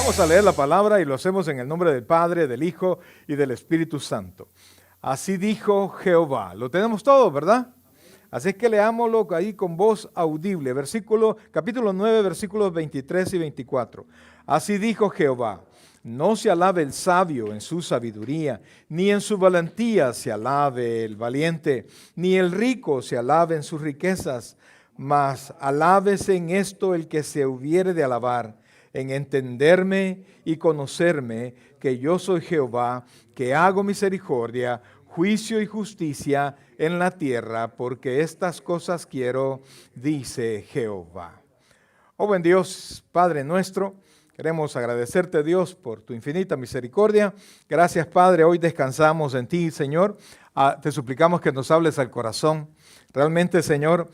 Vamos a leer la palabra y lo hacemos en el nombre del Padre, del Hijo y del Espíritu Santo. Así dijo Jehová. Lo tenemos todo, ¿verdad? Así es que leámoslo ahí con voz audible. Capítulo 9, versículos 23 y 24. Así dijo Jehová. No se alabe el sabio en su sabiduría, ni en su valentía se alabe el valiente, ni el rico se alabe en sus riquezas, mas alábese en esto el que se hubiere de alabar, en entenderme y conocerme que yo soy Jehová, que hago misericordia, juicio y justicia en la tierra, porque estas cosas quiero, dice Jehová. Oh buen Dios, Padre nuestro, queremos agradecerte, Dios, por tu infinita misericordia. Gracias, Padre, hoy descansamos en ti, Señor. Te suplicamos que nos hables al corazón. Realmente, Señor,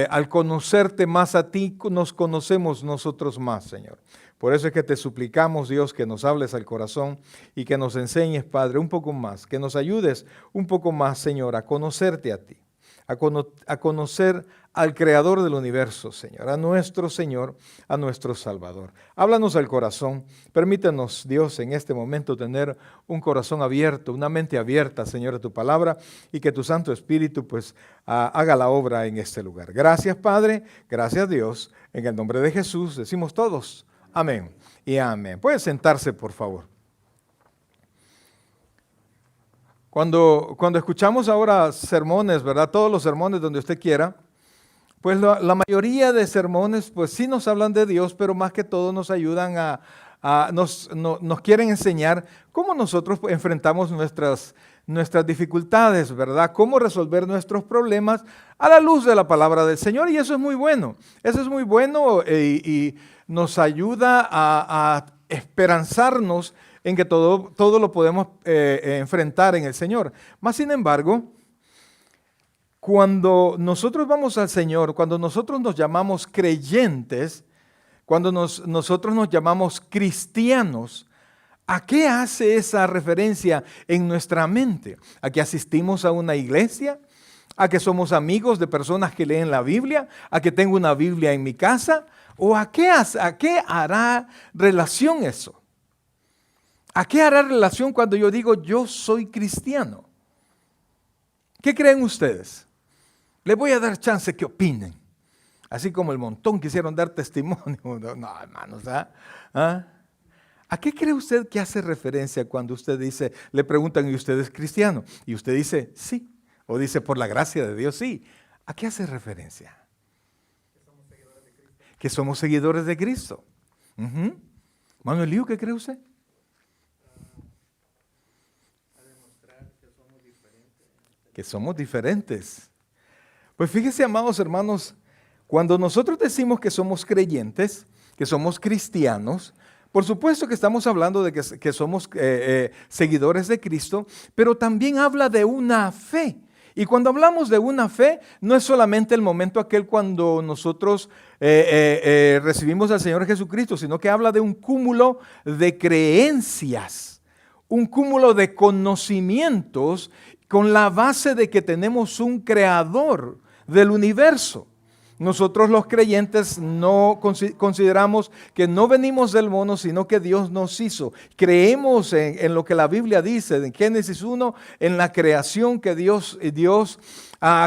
al conocerte más a ti, nos conocemos nosotros más, Señor. Por eso es que te suplicamos, Dios, que nos hables al corazón y que nos enseñes, Padre, un poco más, que nos ayudes un poco más, Señor, a conocerte a ti, a conocer al Creador del universo, Señor, a nuestro Señor, a nuestro Salvador. Háblanos al corazón, permítanos, Dios, en este momento tener un corazón abierto, una mente abierta, Señor, a tu palabra y que tu Santo Espíritu, pues, haga la obra en este lugar. Gracias, Padre, gracias, Dios, en el nombre de Jesús, decimos todos, amén y amén. Puede sentarse, por favor. Cuando escuchamos ahora sermones, ¿verdad? Todos los sermones donde usted quiera, pues la mayoría de sermones, pues sí nos hablan de Dios, pero más que todo nos ayudan nos quieren enseñar cómo nosotros enfrentamos nuestras dificultades, ¿verdad? Cómo resolver nuestros problemas a la luz de la palabra del Señor, y eso es muy bueno. Eso es muy bueno y nos ayuda a esperanzarnos en que todo lo podemos enfrentar en el Señor. Más sin embargo, cuando nosotros vamos al Señor, cuando nosotros nos llamamos creyentes, cuando nosotros nos llamamos cristianos, ¿a qué hace esa referencia en nuestra mente? ¿A que asistimos a una iglesia? ¿A que somos amigos de personas que leen la Biblia? ¿A que tengo una Biblia en mi casa? ¿O a qué hará relación eso? ¿A qué hará relación cuando yo digo yo soy cristiano? ¿Qué creen ustedes? Les voy a dar chance que opinen. Así como el montón quisieron dar testimonio. No, hermanos, ¿ah? ¿A qué cree usted que hace referencia cuando usted dice, le preguntan, ¿y usted es cristiano? Y usted dice, sí. O dice, por la gracia de Dios, sí. ¿A qué hace referencia? Que somos seguidores de Cristo. Manuel Lío, ¿qué cree usted? A demostrar que somos diferentes. Que somos diferentes. Pues fíjese, amados hermanos, cuando nosotros decimos que somos creyentes, que somos cristianos, por supuesto que estamos hablando de que somos seguidores de Cristo, pero también habla de una fe. Y cuando hablamos de una fe, no es solamente el momento aquel cuando nosotros recibimos al Señor Jesucristo, sino que habla de un cúmulo de creencias, un cúmulo de conocimientos con la base de que tenemos un creador del universo. Nosotros los creyentes no consideramos que no venimos del mono, sino que Dios nos hizo. Creemos en lo que la Biblia dice, en Génesis 1, en la creación que Dios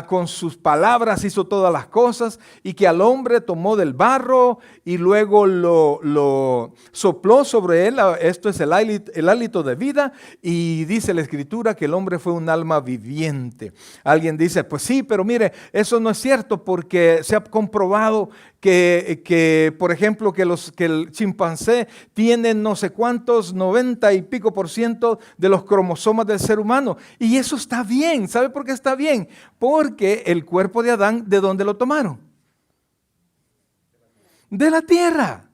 con sus palabras hizo todas las cosas y que al hombre tomó del barro y luego lo sopló sobre él. Esto es el hálito de vida, y dice la Escritura que el hombre fue un alma viviente. Alguien dice, pues sí, pero mire, eso no es cierto porque se ha comprobado que por ejemplo, que el chimpancé tiene no sé cuántos, 90 y pico % de los cromosomas del ser humano. Y eso está bien. ¿Sabe por qué está bien? Porque el cuerpo de Adán, ¿de dónde lo tomaron? De la tierra.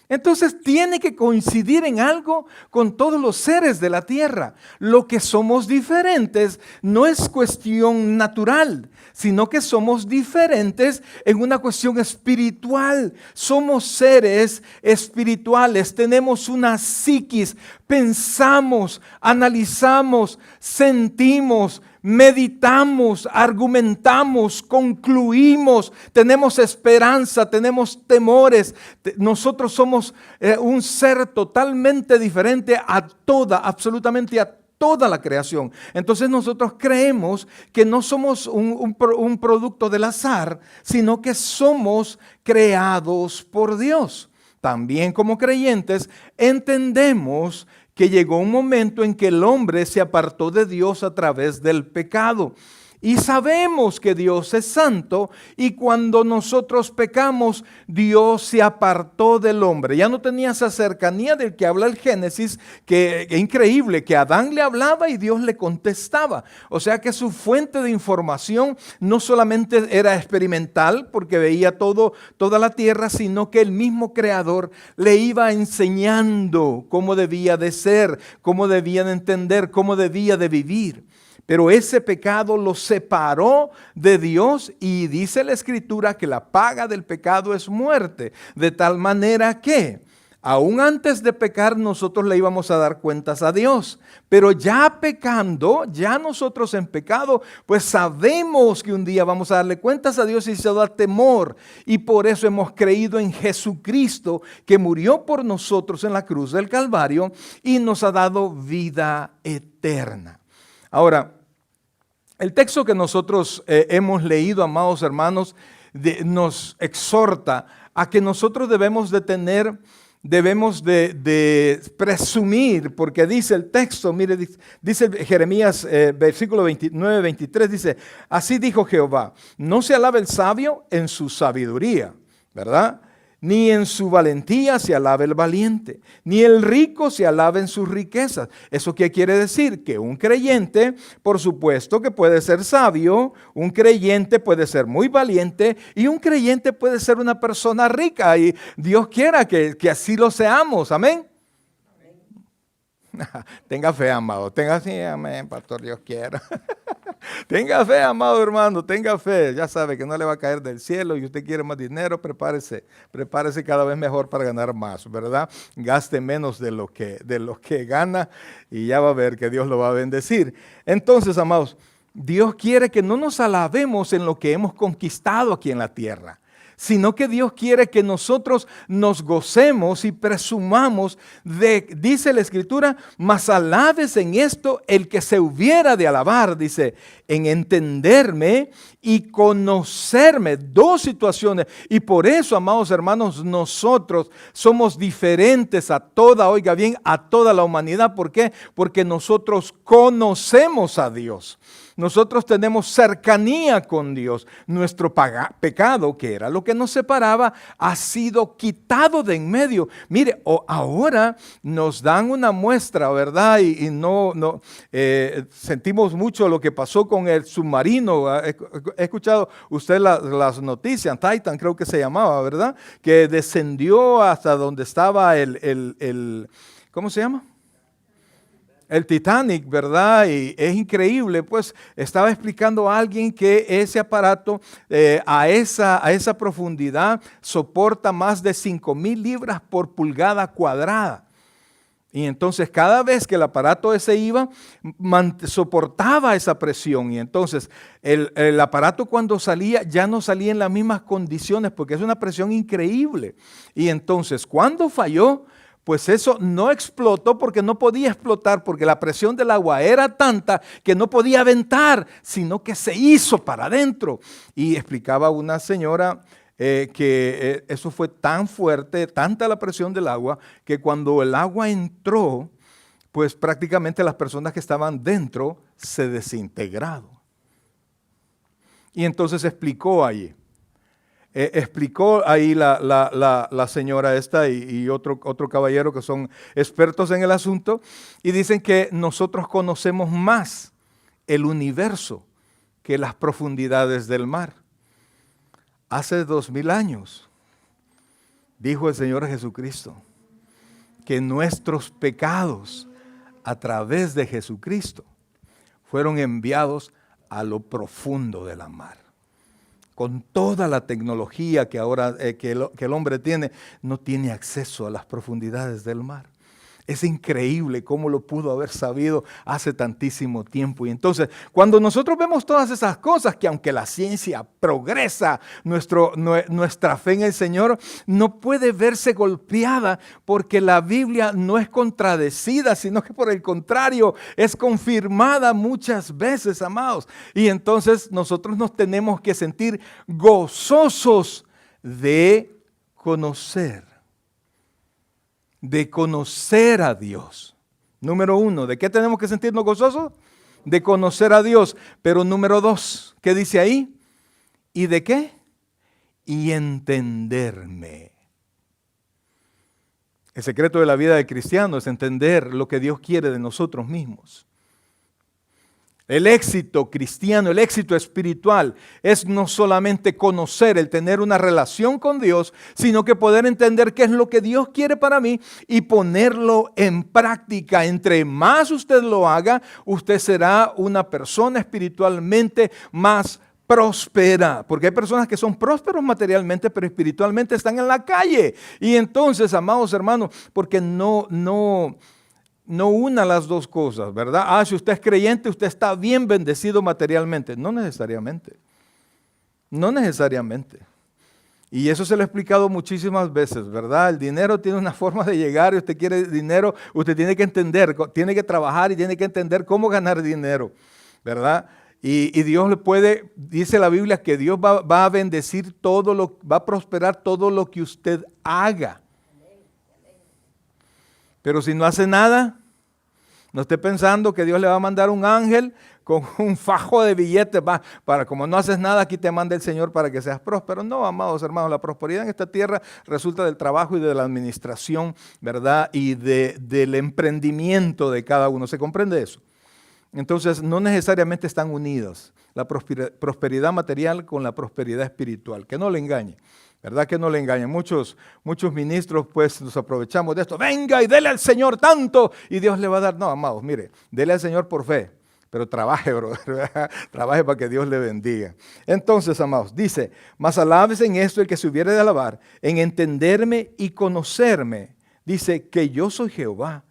Entonces tiene que coincidir en algo con todos los seres de la tierra. Lo que somos diferentes no es cuestión natural, sino que somos diferentes en una cuestión espiritual. Somos seres espirituales, tenemos una psiquis, pensamos, analizamos, sentimos, meditamos, argumentamos, concluimos, tenemos esperanza, tenemos temores. Nosotros somos un ser totalmente diferente a toda, absolutamente a toda la creación. Entonces nosotros creemos que no somos un producto del azar, sino que somos creados por Dios. También como creyentes entendemos que llegó un momento en que el hombre se apartó de Dios a través del pecado. Y sabemos que Dios es santo y cuando nosotros pecamos, Dios se apartó del hombre. Ya no tenía esa cercanía del que habla el Génesis, que es increíble, que Adán le hablaba y Dios le contestaba. O sea que su fuente de información no solamente era experimental, porque veía toda la tierra, sino que el mismo Creador le iba enseñando cómo debía de ser, cómo debía de entender, cómo debía de vivir. Pero ese pecado lo separó de Dios y dice la Escritura que la paga del pecado es muerte. De tal manera que, aún antes de pecar, nosotros le íbamos a dar cuentas a Dios. Pero ya pecando, ya nosotros en pecado, pues sabemos que un día vamos a darle cuentas a Dios y se da temor. Y por eso hemos creído en Jesucristo, que murió por nosotros en la cruz del Calvario y nos ha dado vida eterna. Ahora, el texto que nosotros hemos leído, amados hermanos, nos exhorta a que nosotros debemos de presumir, porque dice el texto, mire, dice Jeremías versículo 29, 23, dice, así dijo Jehová, no se alabe el sabio en su sabiduría, ¿verdad? Ni en su valentía se alabe el valiente, ni el rico se alabe en sus riquezas. ¿Eso qué quiere decir? Que un creyente, por supuesto que puede ser sabio, un creyente puede ser muy valiente y un creyente puede ser una persona rica. Y Dios quiera que así lo seamos. Amén. Tenga fe, amado. Tenga fe, amén, pastor, Dios quiera. Tenga fe, amado hermano, tenga fe. Ya sabe que no le va a caer del cielo y usted quiere más dinero, prepárese cada vez mejor para ganar más, ¿verdad? Gaste menos de lo que gana y ya va a ver que Dios lo va a bendecir. Entonces, amados, Dios quiere que no nos alabemos en lo que hemos conquistado aquí en la tierra, sino que Dios quiere que nosotros nos gocemos y presumamos dice la Escritura, mas alabes en esto el que se hubiera de alabar, dice, en entenderme y conocerme. Dos situaciones. Y por eso, amados hermanos, nosotros somos diferentes a toda, oiga bien, a toda la humanidad. ¿Por qué? Porque nosotros conocemos a Dios. Nosotros tenemos cercanía con Dios. Nuestro pecado, que era lo que nos separaba, ha sido quitado de en medio. Mire, ahora nos dan una muestra, ¿verdad? Y sentimos mucho lo que pasó con el submarino. He escuchado usted las noticias, Titan creo que se llamaba, ¿verdad? Que descendió hasta donde estaba ¿cómo se llama? El Titanic, ¿verdad? Y es increíble, pues estaba explicando a alguien que ese aparato a esa profundidad soporta más de 5,000 libras por pulgada cuadrada. Y entonces cada vez que el aparato ese iba, soportaba esa presión. Y entonces el aparato cuando salía ya no salía en las mismas condiciones porque es una presión increíble. Y entonces cuando falló, pues eso no explotó porque no podía explotar, porque la presión del agua era tanta que no podía aventar, sino que se hizo para adentro. Y explicaba una señora que eso fue tan fuerte, tanta la presión del agua, que cuando el agua entró, pues prácticamente las personas que estaban dentro se desintegraron. Y entonces explicó allí. Explicó ahí la señora esta y otro caballero que son expertos en el asunto y dicen que nosotros conocemos más el universo que las profundidades del mar. Hace 2000 años dijo el Señor Jesucristo que nuestros pecados a través de Jesucristo fueron enviados a lo profundo de la mar. Con toda la tecnología que ahora que el hombre tiene, no tiene acceso a las profundidades del mar. Es increíble cómo lo pudo haber sabido hace tantísimo tiempo. Y entonces, cuando nosotros vemos todas esas cosas, que aunque la ciencia progresa, nuestra fe en el Señor no puede verse golpeada, porque la Biblia no es contradecida, sino que por el contrario es confirmada muchas veces, amados. Y entonces nosotros nos tenemos que sentir gozosos de conocer a Dios. Número 1, ¿de qué tenemos que sentirnos gozosos? De conocer a Dios. Pero número 2, ¿qué dice ahí? ¿Y de qué? Y entenderme. El secreto de la vida del cristiano es entender lo que Dios quiere de nosotros mismos. El éxito cristiano, el éxito espiritual es no solamente conocer, el tener una relación con Dios, sino que poder entender qué es lo que Dios quiere para mí y ponerlo en práctica. Entre más usted lo haga, usted será una persona espiritualmente más próspera, porque hay personas que son prósperos materialmente, pero espiritualmente están en la calle. Y entonces, amados hermanos, porque no una las dos cosas, ¿verdad? Si usted es creyente, usted está bien bendecido materialmente. No necesariamente. No necesariamente. Y eso se lo he explicado muchísimas veces, ¿verdad? El dinero tiene una forma de llegar y usted quiere dinero, usted tiene que entender, tiene que trabajar y tiene que entender cómo ganar dinero, ¿verdad? Y Dios le puede, dice la Biblia, que Dios va a bendecir va a prosperar todo lo que usted haga. Pero si no hace nada, no esté pensando que Dios le va a mandar un ángel con un fajo de billetes para como no haces nada, aquí te manda el Señor para que seas próspero. No, amados hermanos, la prosperidad en esta tierra resulta del trabajo y de la administración, ¿verdad? Y del emprendimiento de cada uno. ¿Se comprende eso? Entonces, no necesariamente están unidos la prosperidad material con la prosperidad espiritual. Que no le engañe. ¿Verdad que no le engañan? Muchos ministros pues nos aprovechamos de esto. Venga y dele al Señor tanto y Dios le va a dar. No, amados, mire, dele al Señor por fe, pero trabaje, bro. Trabaje para que Dios le bendiga. Entonces, amados, dice, mas alabes en esto el que se hubiere de alabar, en entenderme y conocerme. Dice que yo soy Jehová,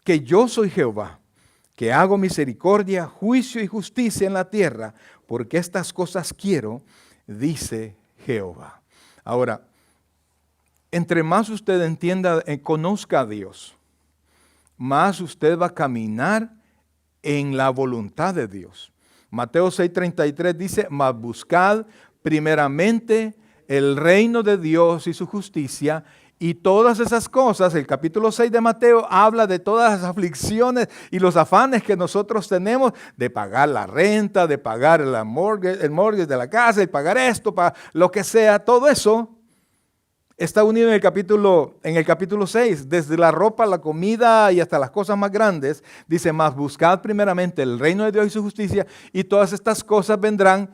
que hago misericordia, juicio y justicia en la tierra, porque estas cosas quiero, dice Jehová. Ahora, entre más usted entienda, conozca a Dios, más usted va a caminar en la voluntad de Dios. Mateo 6:33 dice, mas buscad primeramente el reino de Dios y su justicia, y todas esas cosas. El capítulo 6 de Mateo habla de todas las aflicciones y los afanes que nosotros tenemos de pagar la renta, de pagar el mortgage de la casa, de pagar esto, para lo que sea. Todo eso está unido en el capítulo 6, desde la ropa, la comida y hasta las cosas más grandes. Dice, mas buscad primeramente el reino de Dios y su justicia, y todas estas cosas vendrán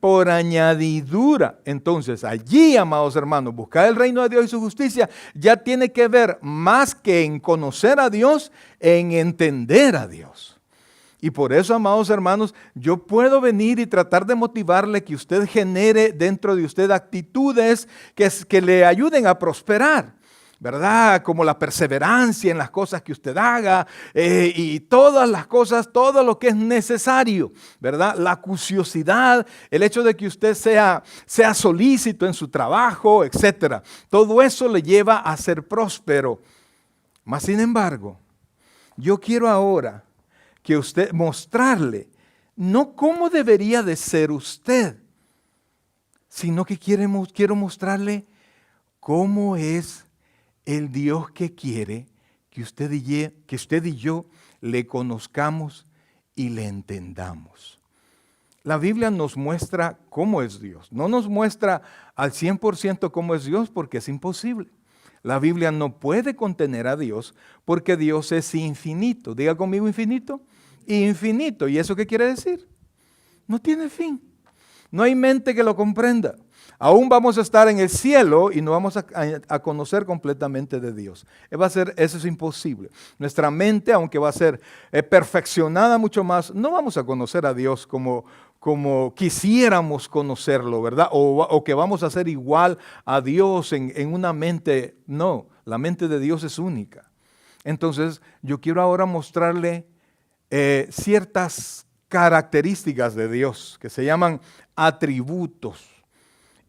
por añadidura. Entonces, allí, amados hermanos, buscar el reino de Dios y su justicia ya tiene que ver más que en conocer a Dios, en entender a Dios. Y por eso, amados hermanos, yo puedo venir y tratar de motivarle que usted genere dentro de usted actitudes que le ayuden a prosperar, ¿verdad? Como la perseverancia en las cosas que usted haga y todas las cosas, todo lo que es necesario, ¿verdad? La acuciosidad, el hecho de que usted sea solícito en su trabajo, etcétera. Todo eso le lleva a ser próspero. Mas, sin embargo, yo quiero ahora que usted mostrarle no cómo debería de ser usted, sino que quiero mostrarle cómo es el Dios que quiere que usted y yo le conozcamos y le entendamos. La Biblia nos muestra cómo es Dios. No nos muestra al 100% cómo es Dios porque es imposible. La Biblia no puede contener a Dios porque Dios es infinito. Diga conmigo infinito. Infinito. ¿Y eso qué quiere decir? No tiene fin. No hay mente que lo comprenda. Aún vamos a estar en el cielo y no vamos a conocer completamente de Dios. Eso es imposible. Nuestra mente, aunque va a ser perfeccionada mucho más, no vamos a conocer a Dios como quisiéramos conocerlo, ¿verdad? O que vamos a ser igual a Dios en una mente. No, la mente de Dios es única. Entonces, yo quiero ahora mostrarle ciertas características de Dios que se llaman atributos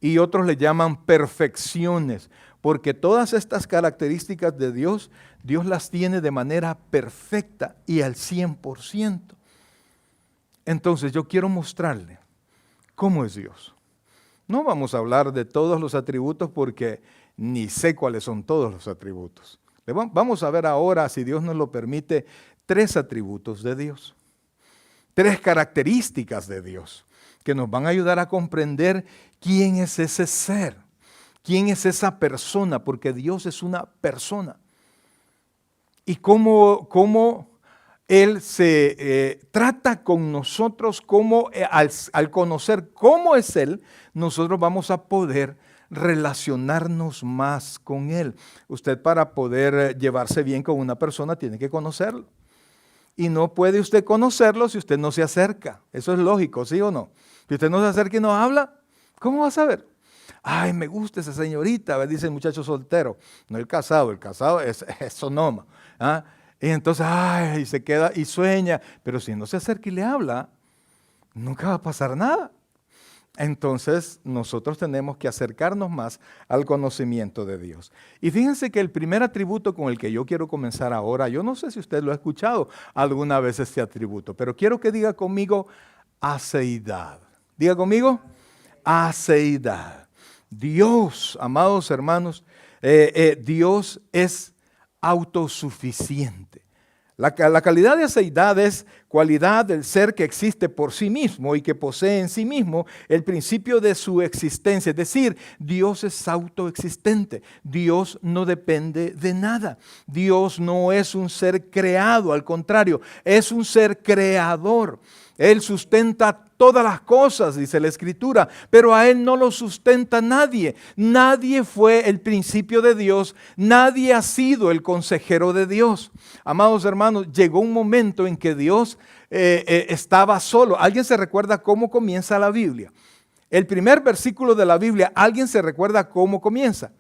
y otros le llaman perfecciones, porque todas estas características de Dios, Dios las tiene de manera perfecta y al 100%. Entonces, yo quiero mostrarle cómo es Dios. No vamos a hablar de todos los atributos porque ni sé cuáles son todos los atributos. Vamos a ver ahora, si Dios nos lo permite, 3 atributos de Dios. 3 características de Dios que nos van a ayudar a comprender quién es ese ser, quién es esa persona, porque Dios es una persona. Y cómo Él se trata con nosotros, cómo al conocer cómo es Él, nosotros vamos a poder relacionarnos más con Él. Usted, para poder llevarse bien con una persona, tiene que conocerlo. Y no puede usted conocerlo si usted no se acerca. Eso es lógico, ¿sí o no? Si usted no se acerca y no habla, ¿cómo va a saber? Ay, me gusta esa señorita, dice el muchacho soltero. No el casado es sonoma. ¿Ah? Y entonces, ay, se queda y sueña. Pero si no se acerca y le habla, nunca va a pasar nada. Entonces, nosotros tenemos que acercarnos más al conocimiento de Dios. Y fíjense que el primer atributo con el que yo quiero comenzar ahora, yo no sé si usted lo ha escuchado alguna vez este atributo, pero quiero que diga conmigo aceidad. Diga conmigo, aceidad. Dios, amados hermanos, Dios es autosuficiente. La calidad de aceidad es cualidad del ser que existe por sí mismo y que posee en sí mismo el principio de su existencia. Es decir, Dios es autoexistente. Dios no depende de nada. Dios no es un ser creado, al contrario, es un ser creador. Él sustenta todas las cosas, dice la Escritura, pero a Él no lo sustenta nadie. Nadie fue el principio de Dios, nadie ha sido el consejero de Dios. Amados hermanos, llegó un momento en que Dios estaba solo. ¿Alguien se recuerda cómo comienza la Biblia? El primer versículo de la Biblia, ¿alguien se recuerda cómo comienza?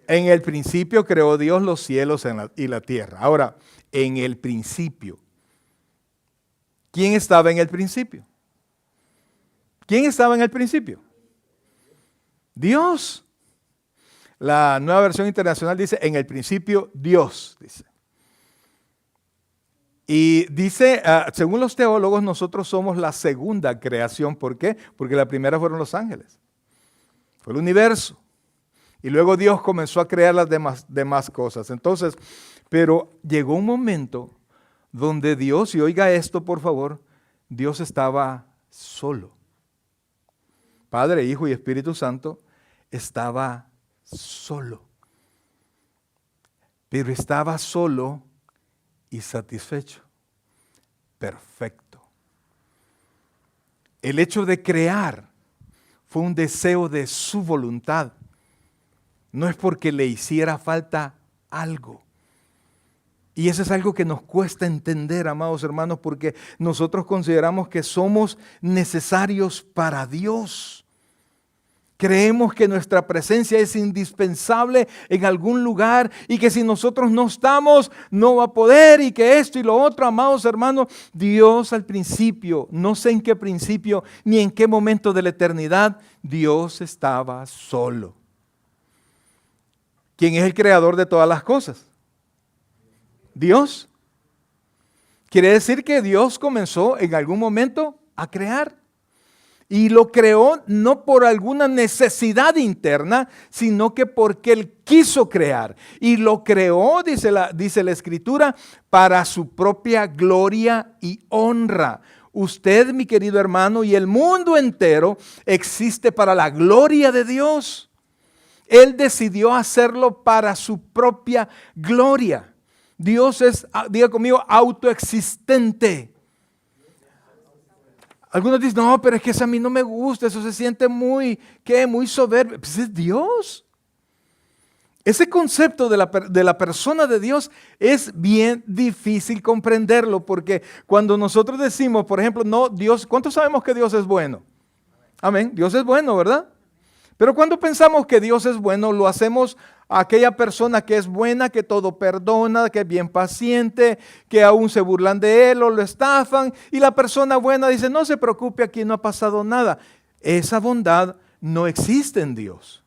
En el principio creó Dios los cielos y la tierra. Ahora, en el principio. ¿Quién estaba en el principio? ¿Quién estaba en el principio? Dios. La Nueva Versión Internacional dice, en el principio Dios, dice. Y dice, según los teólogos, nosotros somos la segunda creación. ¿Por qué? Porque la primera fueron los ángeles. Fue el universo. Y luego Dios comenzó a crear las demás cosas. Entonces, pero llegó un momento donde Dios, y oiga esto por favor, Dios estaba solo. Padre, Hijo y Espíritu Santo estaba solo. Pero estaba solo y satisfecho. Perfecto. El hecho de crear fue un deseo de su voluntad. No es porque le hiciera falta algo. Y eso es algo que nos cuesta entender, amados hermanos, porque nosotros consideramos que somos necesarios para Dios. Creemos que nuestra presencia es indispensable en algún lugar y que si nosotros no estamos, no va a poder y que esto y lo otro, amados hermanos. Dios al principio, no sé en qué principio ni en qué momento de la eternidad, Dios estaba solo. ¿Quién es el creador de todas las cosas? Dios. Quiere decir que Dios comenzó en algún momento a crear. Y lo creó no por alguna necesidad interna, sino que porque Él quiso crear. Y lo creó, dice la Escritura, para su propia gloria y honra. Usted, mi querido hermano, y el mundo entero existe para la gloria de Dios. Él decidió hacerlo para su propia gloria. Dios es, diga conmigo, autoexistente. Algunos dicen, no, pero es que eso a mí no me gusta, eso se siente muy soberbio. Pues es Dios. Ese concepto de la persona de Dios es bien difícil comprenderlo, porque cuando nosotros decimos, por ejemplo, no, Dios, ¿cuántos sabemos que Dios es bueno? Amén, Dios es bueno, ¿verdad? Pero cuando pensamos que Dios es bueno, lo hacemos a aquella persona que es buena, que todo perdona, que es bien paciente, que aún se burlan de él o lo estafan. Y la persona buena dice, no se preocupe, aquí no ha pasado nada. Esa bondad no existe en Dios.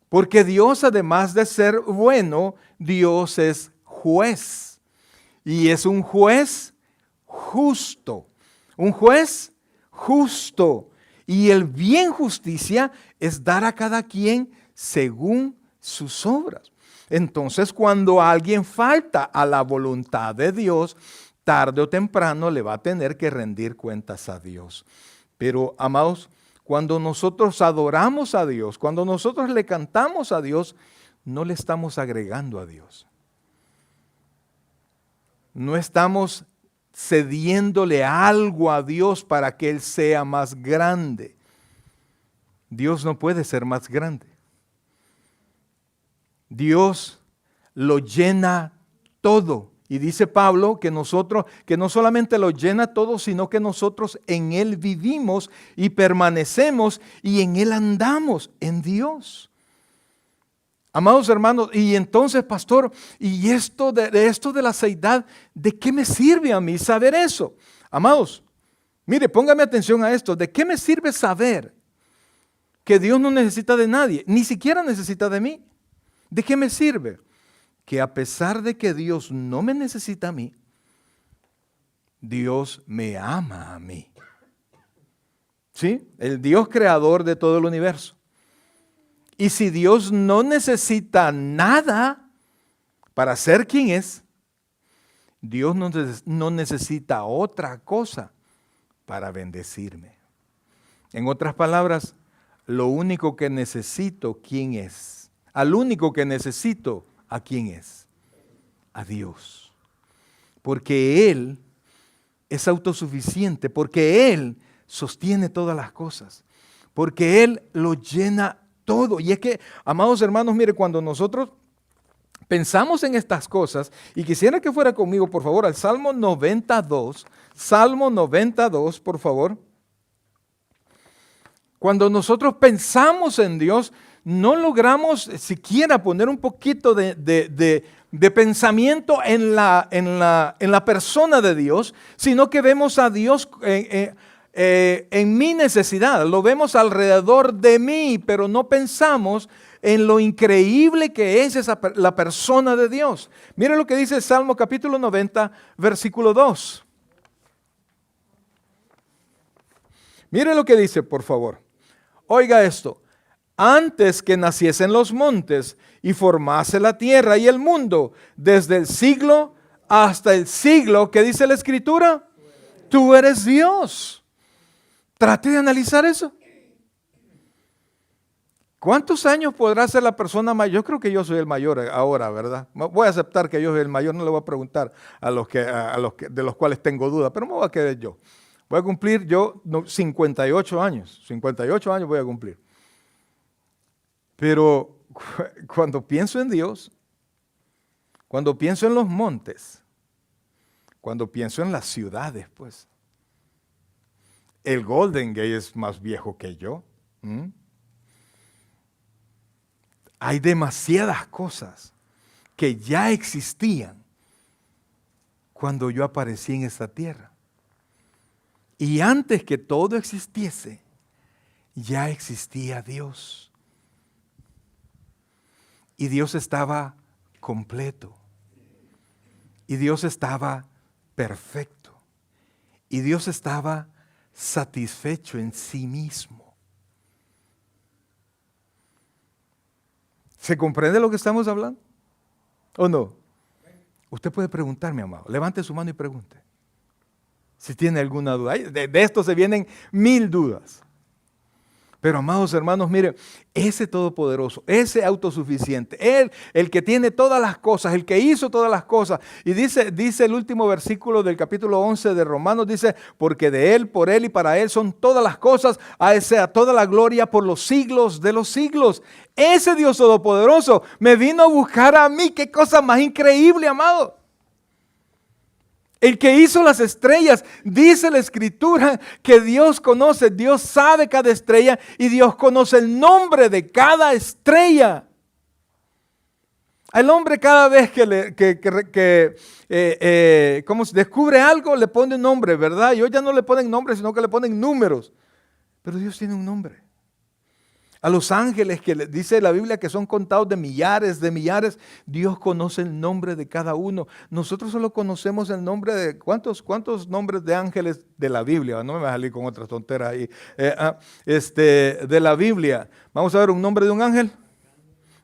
Porque Dios, además de ser bueno, Dios es juez. Y es un juez justo. Un juez justo. Y el bien justicia es dar a cada quien según sus obras. Entonces, cuando alguien falta a la voluntad de Dios, tarde o temprano le va a tener que rendir cuentas a Dios. Pero, amados, cuando nosotros adoramos a Dios, cuando nosotros le cantamos a Dios, no le estamos agregando a Dios. No estamos cediéndole algo a Dios para que Él sea más grande. Dios no puede ser más grande. Dios lo llena todo. Y dice Pablo que nosotros, que no solamente lo llena todo, sino que nosotros en Él vivimos y permanecemos y en Él andamos, en Dios. Amados hermanos, y entonces, pastor, y esto de la seidad, ¿de qué me sirve a mí saber eso? Amados, mire, póngame atención a esto. ¿De qué me sirve saber que Dios no necesita de nadie, ni siquiera necesita de mí? ¿De qué me sirve? Que a pesar de que Dios no me necesita a mí, Dios me ama a mí. ¿Sí? El Dios creador de todo el universo. Y si Dios no necesita nada para ser quien es, Dios no necesita otra cosa para bendecirme. En otras palabras, lo único que necesito, ¿quién es? Al único que necesito, ¿a quién es? A Dios. Porque Él es autosuficiente, porque Él sostiene todas las cosas, porque Él lo llena todo. Y es que, amados hermanos, mire, cuando nosotros pensamos en estas cosas, y quisiera que fuera conmigo, por favor, al Salmo 92, por favor. Cuando nosotros pensamos en Dios, no logramos siquiera poner un poquito de pensamiento en la persona de Dios, sino que vemos a Dios en mi necesidad, lo vemos alrededor de mí, pero no pensamos en lo increíble que es la persona de Dios. Mire lo que dice el Salmo capítulo 90, versículo 2. Mire lo que dice, por favor. Oiga esto. Antes que naciesen los montes y formase la tierra y el mundo, desde el siglo hasta el siglo, ¿qué dice la Escritura? Tú eres Dios. Trate de analizar eso. ¿Cuántos años podrá ser la persona mayor? Yo creo que yo soy el mayor ahora, ¿verdad? Voy a aceptar que yo soy el mayor, no le voy a preguntar a los de los cuales tengo duda, pero me voy a quedar yo. Voy a cumplir 58 años. 58 años voy a cumplir. Pero cuando pienso en Dios, cuando pienso en los montes, cuando pienso en las ciudades, pues, el Golden Gate es más viejo que yo. Hay demasiadas cosas que ya existían cuando yo aparecí en esta tierra. Y antes que todo existiese, ya existía Dios. Y Dios estaba completo. Y Dios estaba perfecto. Y Dios estaba satisfecho en sí mismo. ¿Se comprende lo que estamos hablando? ¿O no? Usted puede preguntar, mi amado. Levante su mano y pregunte. Si tiene alguna duda. De esto se vienen 1000 dudas. Pero, amados hermanos, mire, ese todopoderoso, ese autosuficiente, Él, el que tiene todas las cosas, el que hizo todas las cosas. Y dice el último versículo del capítulo 11 de Romanos, dice, porque de Él, por Él y para Él son todas las cosas, a Él sea toda la gloria por los siglos de los siglos. Ese Dios todopoderoso me vino a buscar a mí. Qué cosa más increíble, amado. El que hizo las estrellas, dice la Escritura que Dios conoce, Dios sabe cada estrella y Dios conoce el nombre de cada estrella. Al hombre cada vez ¿cómo se descubre algo, le pone un nombre, ¿verdad? Y hoy ya no le ponen nombre, sino que le ponen números. Pero Dios tiene un nombre. A los ángeles que dice la Biblia que son contados de millares, Dios conoce el nombre de cada uno. Nosotros solo conocemos el nombre de, ¿cuántos nombres de ángeles de la Biblia? No me voy a salir con otras tonteras ahí. De la Biblia. Vamos a ver un nombre de un ángel.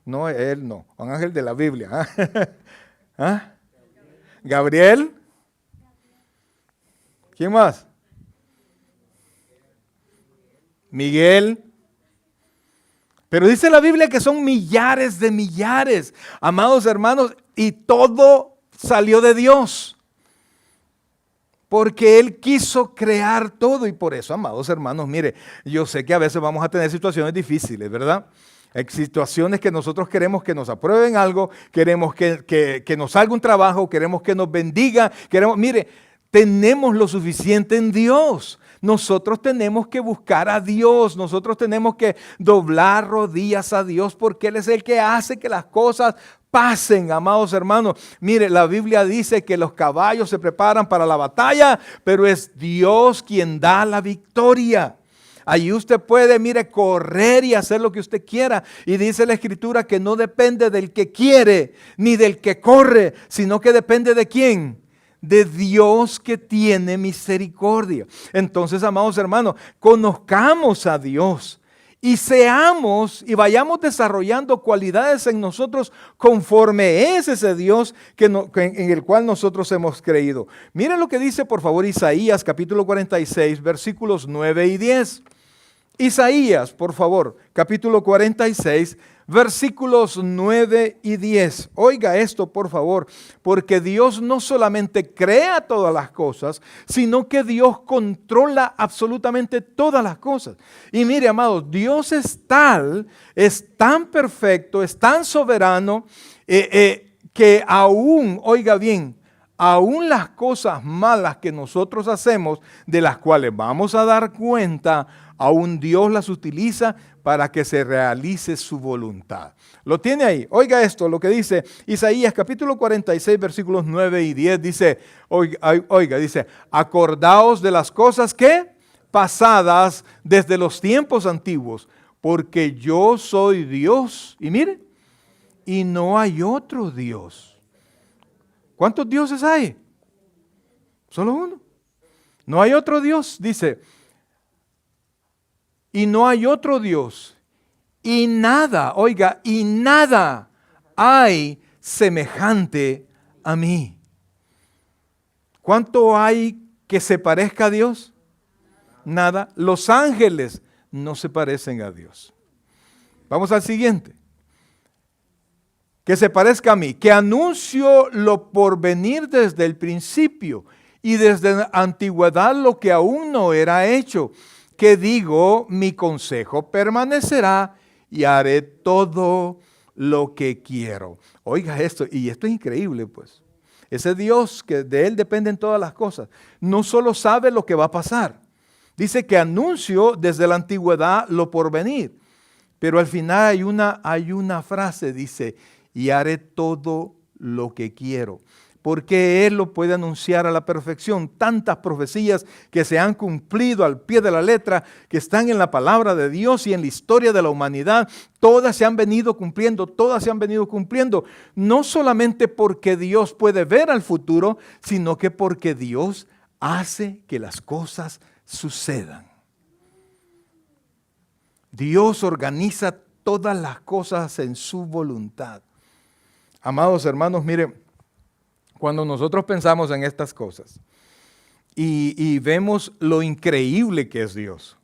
No, él no, un ángel de la Biblia. ¿Ah? Gabriel. ¿Quién más? Miguel. Pero dice la Biblia que son millares de millares, amados hermanos, y todo salió de Dios. Porque Él quiso crear todo y por eso, amados hermanos, mire, yo sé que a veces vamos a tener situaciones difíciles, ¿verdad? Hay situaciones que nosotros queremos que nos aprueben algo, queremos que nos salga un trabajo, queremos que nos bendiga, mire, tenemos lo suficiente en Dios. Nosotros tenemos que buscar a Dios, nosotros tenemos que doblar rodillas a Dios porque Él es el que hace que las cosas pasen, amados hermanos. Mire, la Biblia dice que los caballos se preparan para la batalla, pero es Dios quien da la victoria. Allí usted puede, mire, correr y hacer lo que usted quiera. Y dice la Escritura que no depende del que quiere ni del que corre, sino que depende de quién. De Dios que tiene misericordia. Entonces, amados hermanos, conozcamos a Dios y seamos y vayamos desarrollando cualidades en nosotros conforme es ese Dios en el cual nosotros hemos creído. Miren lo que dice, por favor, Isaías capítulo 46, versículos 9 y 10. Isaías, por favor, capítulo 46, versículos 9 y 10. Oiga esto, por favor, porque Dios no solamente crea todas las cosas, sino que Dios controla absolutamente todas las cosas. Y mire, amados, Dios es tan perfecto, es tan soberano, que aún, oiga bien, aún las cosas malas que nosotros hacemos, de las cuales vamos a dar cuenta, aún Dios las utiliza para que se realice su voluntad. Lo tiene ahí. Oiga esto, lo que dice Isaías capítulo 46, versículos 9 y 10. Dice, dice, acordaos de las cosas que pasadas desde los tiempos antiguos, porque yo soy Dios. Y mire, y no hay otro Dios. ¿Cuántos dioses hay? Solo uno. No hay otro Dios, dice. Y no hay otro Dios. Y nada, oiga, y nada hay semejante a mí. ¿Cuánto hay que se parezca a Dios? Nada. Los ángeles no se parecen a Dios. Vamos al siguiente. Que se parezca a mí, que anuncio lo por venir desde el principio y desde la antigüedad lo que aún no era hecho, que digo, mi consejo permanecerá y haré todo lo que quiero. Oiga esto, y esto es increíble pues. Ese Dios que de Él dependen todas las cosas, no solo sabe lo que va a pasar, dice que anuncio desde la antigüedad lo por venir, pero al final hay una frase, dice, y haré todo lo que quiero. Porque Él lo puede anunciar a la perfección. Tantas profecías que se han cumplido al pie de la letra, que están en la palabra de Dios y en la historia de la humanidad, todas se han venido cumpliendo, no solamente porque Dios puede ver al futuro, sino que porque Dios hace que las cosas sucedan. Dios organiza todas las cosas en su voluntad. Amados hermanos, miren, cuando nosotros pensamos en estas cosas y vemos lo increíble que es Dios,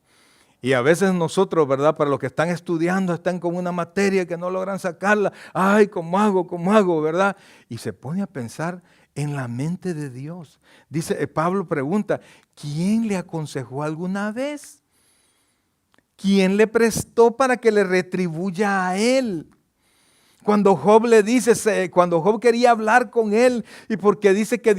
y a veces nosotros, ¿verdad? Para los que están estudiando, están con una materia que no logran sacarla, ay, ¿cómo hago, verdad? Y se pone a pensar en la mente de Dios. Dice, Pablo pregunta, ¿quién le aconsejó alguna vez? ¿Quién le prestó para que le retribuya a él? Cuando Job le dice, cuando Job quería hablar con él, y porque dice que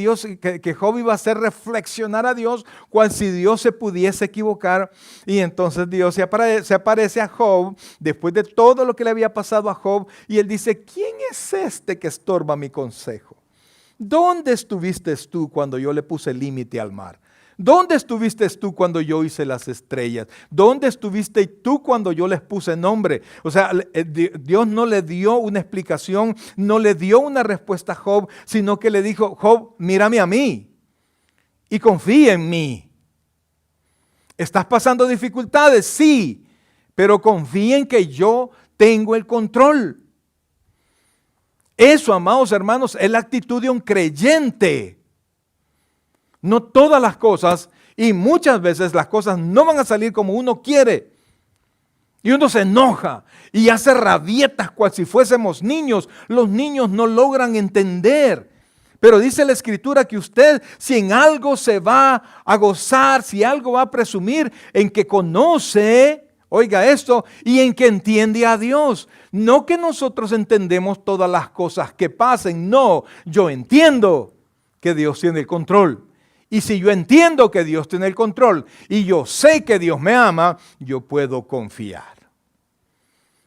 que Job iba a hacer reflexionar a Dios, cual si Dios se pudiese equivocar, y entonces Dios se aparece a Job, después de todo lo que le había pasado a Job, y él dice, ¿quién es este que estorba mi consejo? ¿Dónde estuviste tú cuando yo le puse límite al mar? ¿Dónde estuviste tú cuando yo hice las estrellas? ¿Dónde estuviste tú cuando yo les puse nombre? O sea, Dios no le dio una explicación, no le dio una respuesta a Job, sino que le dijo, Job, mírame a mí y confía en mí. ¿Estás pasando dificultades? Sí, pero confía en que yo tengo el control. Eso, amados hermanos, es la actitud de un creyente. No todas las cosas, y muchas veces las cosas no van a salir como uno quiere. Y uno se enoja y hace rabietas cual si fuésemos niños. Los niños no logran entender. Pero dice la Escritura que usted, si en algo se va a gozar, si algo va a presumir, en que conoce, oiga esto, y en que entiende a Dios. No que nosotros entendemos todas las cosas que pasen, no, yo entiendo que Dios tiene el control. Y si yo entiendo que Dios tiene el control y yo sé que Dios me ama, yo puedo confiar.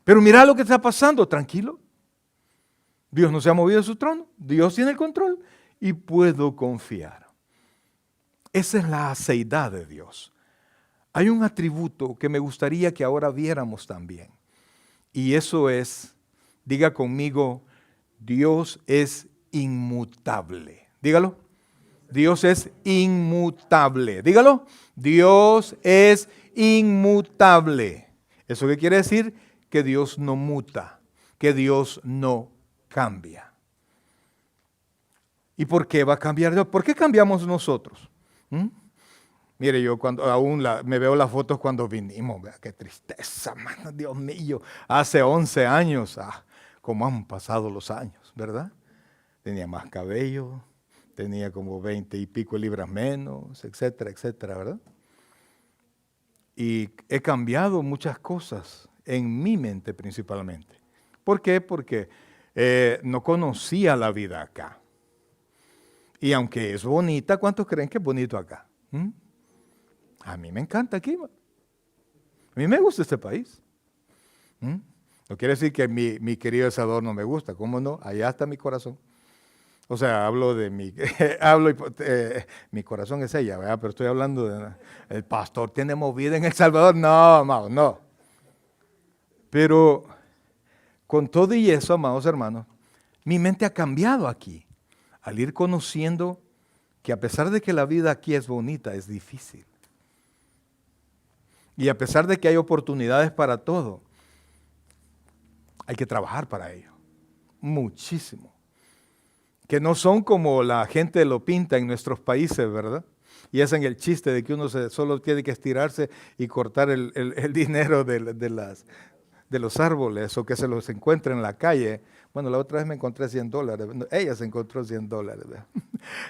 Pero mira lo que está pasando, tranquilo. Dios no se ha movido de su trono, Dios tiene el control y puedo confiar. Esa es la aceidad de Dios. Hay un atributo que me gustaría que ahora viéramos también. Y eso es, diga conmigo, Dios es inmutable. Dígalo. Dios es inmutable. Dígalo. Dios es inmutable. ¿Eso qué quiere decir? Que Dios no muta, que Dios no cambia. ¿Y por qué va a cambiar Dios? ¿Por qué cambiamos nosotros? Mire, yo cuando aún me veo las fotos cuando vinimos, ¿verdad? Qué tristeza, mano, Dios mío. Hace 11 años, cómo han pasado los años, ¿verdad? Tenía más cabello. Tenía como 20 y pico libras menos, etcétera, etcétera, ¿verdad? Y he cambiado muchas cosas en mi mente principalmente. ¿Por qué? Porque no conocía la vida acá. Y aunque es bonita, ¿cuántos creen que es bonito acá? A mí me encanta aquí. A mí me gusta este país. No quiere decir que mi querido El Salvador no me gusta. ¿Cómo no? Allá está mi corazón. O sea, hablo de mi corazón es ella, ¿verdad? Pero estoy hablando el pastor tiene movida en El Salvador. No, amados, no. Pero con todo y eso, amados hermanos, mi mente ha cambiado aquí. Al ir conociendo que a pesar de que la vida aquí es bonita, es difícil. Y a pesar de que hay oportunidades para todo, hay que trabajar para ello. Muchísimo. Que no son como la gente lo pinta en nuestros países, ¿verdad? Y hacen el chiste de que uno solo tiene que estirarse y cortar el dinero de los árboles o que se los encuentre en la calle. Bueno, la otra vez me encontré $100. Ella se encontró $100. ¿Verdad?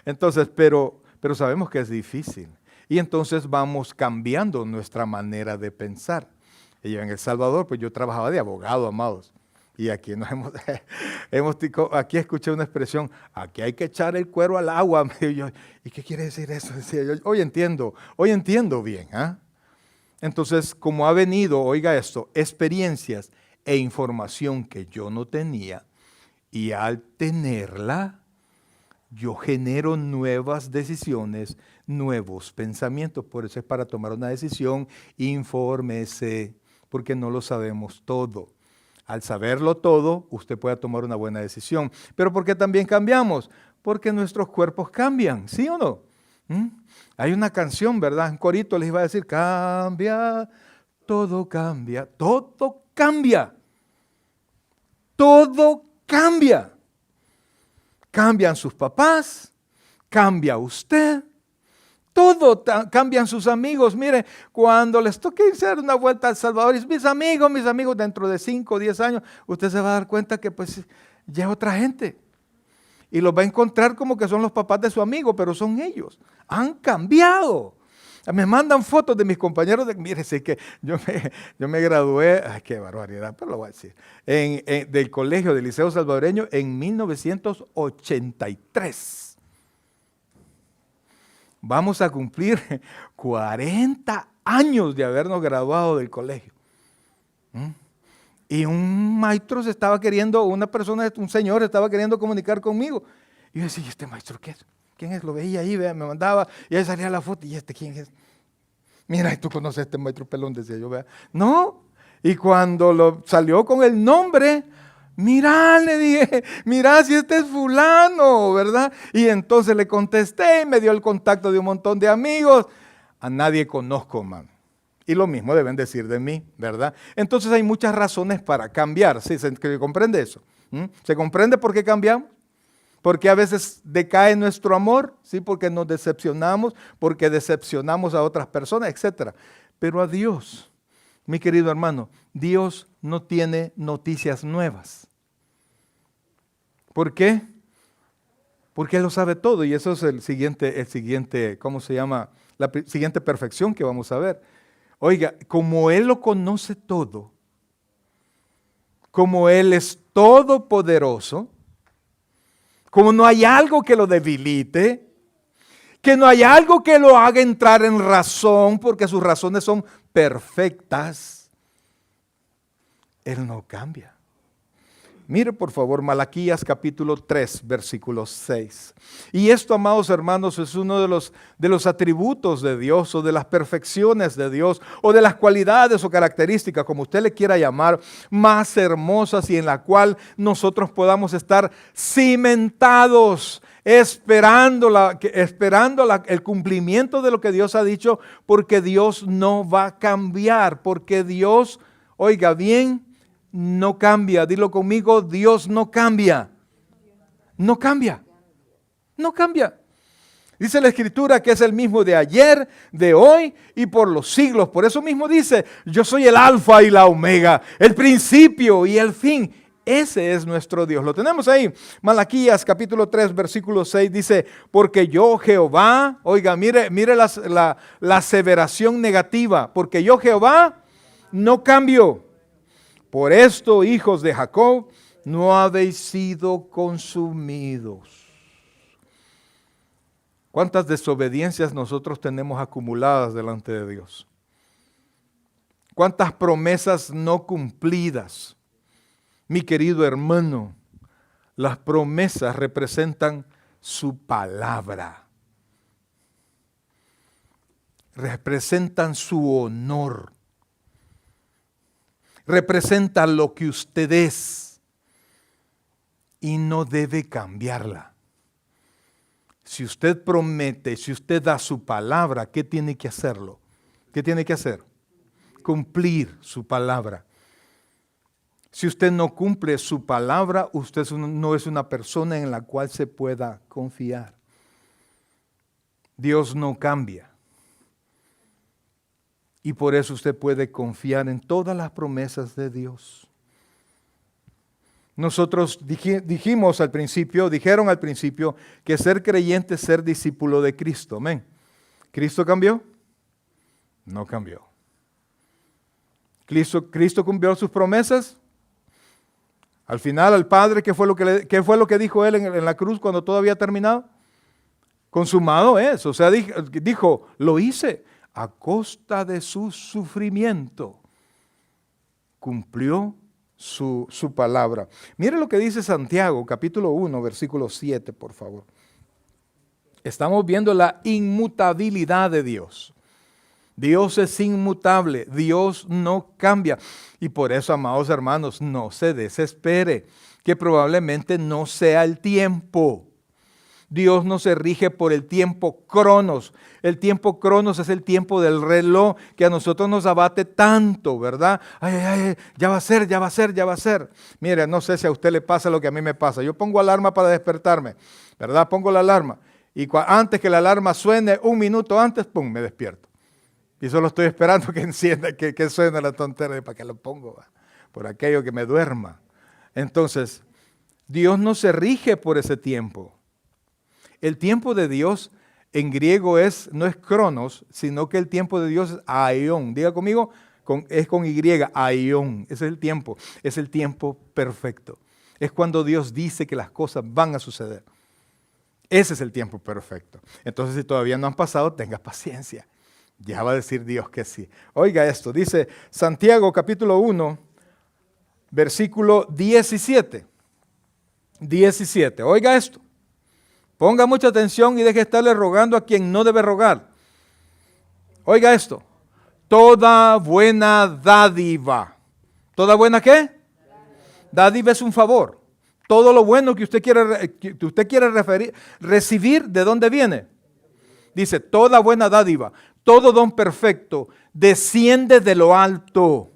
Entonces, pero sabemos que es difícil. Y entonces vamos cambiando nuestra manera de pensar. Y yo en El Salvador, pues yo trabajaba de abogado, amados. Y aquí aquí escuché una expresión, aquí hay que echar el cuero al agua. ¿Y qué quiere decir eso? Decía yo, hoy entiendo bien. Entonces, como ha venido, oiga esto, experiencias e información que yo no tenía, y al tenerla, yo genero nuevas decisiones, nuevos pensamientos. Por eso es para tomar una decisión, infórmese, porque no lo sabemos todo. Al saberlo todo, usted puede tomar una buena decisión. ¿Pero por qué también cambiamos? Porque nuestros cuerpos cambian, ¿sí o no? Hay una canción, ¿verdad? Un corito les iba a decir, cambia, todo cambia, todo cambia. Todo cambia. Cambian sus papás, cambia usted. Todo cambian sus amigos. Mire, cuando les toque irse a dar una vuelta a El Salvador, y mis amigos, dentro de 5 o 10 años, usted se va a dar cuenta que pues ya es otra gente. Y los va a encontrar como que son los papás de su amigo, pero son ellos. Han cambiado. Me mandan fotos de mis compañeros. Mire, sí que yo me gradué, ay, qué barbaridad, pero lo voy a decir, del colegio del Liceo Salvadoreño en 1983. Vamos a cumplir 40 años de habernos graduado del colegio. Y un maestro se estaba queriendo, un señor estaba queriendo comunicar conmigo. Y yo decía, ¿y este maestro qué es? ¿Quién es? Lo veía ahí, me mandaba, y ahí salía la foto, ¿y este quién es? Mira, tú conoces a este maestro pelón, decía yo, vea. No, y cuando salió con el nombre, mira, le dije, mira si este es fulano, ¿verdad? Y entonces le contesté y me dio el contacto de un montón de amigos. A nadie conozco, man. Y lo mismo deben decir de mí, ¿verdad? Entonces hay muchas razones para cambiar, ¿sí? ¿Se comprende eso? ¿Se comprende por qué cambiamos? Porque a veces decae nuestro amor, ¿sí? Porque nos decepcionamos, porque decepcionamos a otras personas, etc. Pero a Dios, mi querido hermano, Dios no tiene noticias nuevas. ¿Por qué? Porque Él lo sabe todo y eso es el siguiente, ¿cómo se llama? La siguiente perfección que vamos a ver. Oiga, como Él lo conoce todo, como Él es todopoderoso, como no hay algo que lo debilite, que no hay algo que lo haga entrar en razón, porque sus razones son perfectas, Él no cambia. Mire por favor Malaquías capítulo 3, versículo 6. Y esto, amados hermanos, es uno de los atributos de Dios o de las perfecciones de Dios o de las cualidades o características, como usted le quiera llamar, más hermosas y en la cual nosotros podamos estar cimentados, esperando el cumplimiento de lo que Dios ha dicho, porque Dios no va a cambiar, porque Dios, oiga bien, no cambia. Dilo conmigo, Dios no cambia. No cambia. No cambia. Dice la Escritura que es el mismo de ayer, de hoy y por los siglos. Por eso mismo dice, yo soy el alfa y la omega, el principio y el fin. Ese es nuestro Dios. Lo tenemos ahí. Malaquías capítulo 3, versículo 6 dice, porque yo Jehová, oiga, mire la aseveración negativa, porque yo Jehová no cambio. Por esto, hijos de Jacob, no habéis sido consumidos. ¿Cuántas desobediencias nosotros tenemos acumuladas delante de Dios? ¿Cuántas promesas no cumplidas? Mi querido hermano, las promesas representan su palabra. Representan su honor. Representa lo que usted es y no debe cambiarla. Si usted promete, si usted da su palabra, ¿qué tiene que hacerlo? ¿Qué tiene que hacer? Cumplir su palabra. Si usted no cumple su palabra, usted no es una persona en la cual se pueda confiar. Dios no cambia. Y por eso usted puede confiar en todas las promesas de Dios. Nosotros dijeron al principio que ser creyente es ser discípulo de Cristo. Amén. ¿Cristo cambió? No cambió. ¿Cristo cumplió sus promesas? Al final al Padre, ¿qué fue lo que dijo Él en la cruz cuando todo había terminado? Consumado es. O sea, dijo, lo hice. A costa de su sufrimiento, cumplió su palabra. Mire lo que dice Santiago, capítulo 1, versículo 7, por favor. Estamos viendo la inmutabilidad de Dios. Dios es inmutable, Dios no cambia. Y por eso, amados hermanos, no se desespere, que probablemente no sea el tiempo. Dios no se rige por el tiempo cronos. El tiempo cronos es el tiempo del reloj que a nosotros nos abate tanto, ¿verdad? Ay, ya va a ser, ya va a ser, ya va a ser. Mire, no sé si a usted le pasa lo que a mí me pasa. Yo pongo alarma para despertarme, ¿verdad? Pongo la alarma. Y antes que la alarma suene, un minuto antes, ¡pum!, me despierto. Y solo estoy esperando que encienda, que suene la tontera para que lo pongo, ¿va? Por aquello que me duerma. Entonces, Dios no se rige por ese tiempo. El tiempo de Dios En griego no es cronos, sino que el tiempo de Dios es aion. Diga conmigo, es con Y, aion. Ese es el tiempo perfecto. Es cuando Dios dice que las cosas van a suceder. Ese es el tiempo perfecto. Entonces, si todavía no han pasado, tenga paciencia. Ya va a decir Dios que sí. Oiga esto, dice Santiago capítulo 1, versículo 17. 17, oiga esto. Ponga mucha atención y deje de estarle rogando a quien no debe rogar. Oiga esto. Toda buena dádiva. ¿Toda buena qué? Dádiva es un favor. Todo lo bueno que usted quiere recibir, ¿de dónde viene? Dice, toda buena dádiva, todo don perfecto, desciende de lo alto.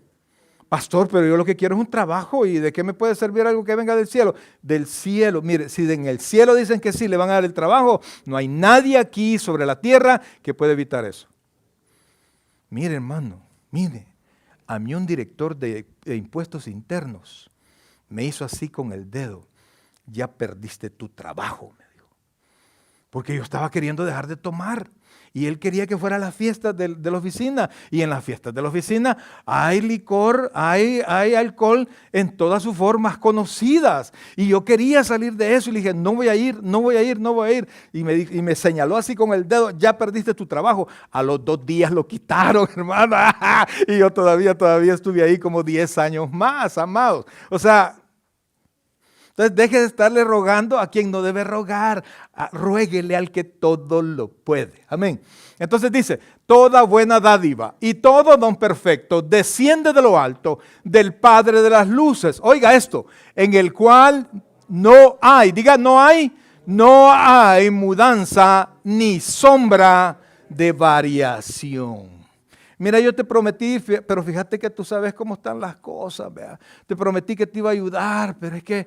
Pastor, pero yo lo que quiero es un trabajo, ¿y de qué me puede servir algo que venga del cielo? Del cielo. Mire, si en el cielo dicen que sí le van a dar el trabajo, no hay nadie aquí sobre la tierra que pueda evitar eso. Mire, hermano, mire, a mí un director de impuestos internos me hizo así con el dedo. Ya perdiste tu trabajo, me dijo. Porque yo estaba queriendo dejar de tomar. Y él quería que fuera a las fiestas de la oficina. Y en las fiestas de la oficina hay licor, hay alcohol en todas sus formas conocidas. Y yo quería salir de eso y le dije, no voy a ir. Y me señaló así con el dedo, ya perdiste tu trabajo. A los 2 días lo quitaron, hermano. Y yo todavía estuve ahí como 10 años más, amados. O sea, entonces deje de estarle rogando a quien no debe rogar. Ruéguele al que todo lo puede. Amén. Entonces dice, toda buena dádiva y todo don perfecto desciende de lo alto del Padre de las luces. Oiga esto, en el cual no hay, diga no hay mudanza ni sombra de variación. Mira, yo te prometí, pero fíjate que tú sabes cómo están las cosas. ¿Vea? Te prometí que te iba a ayudar, pero es que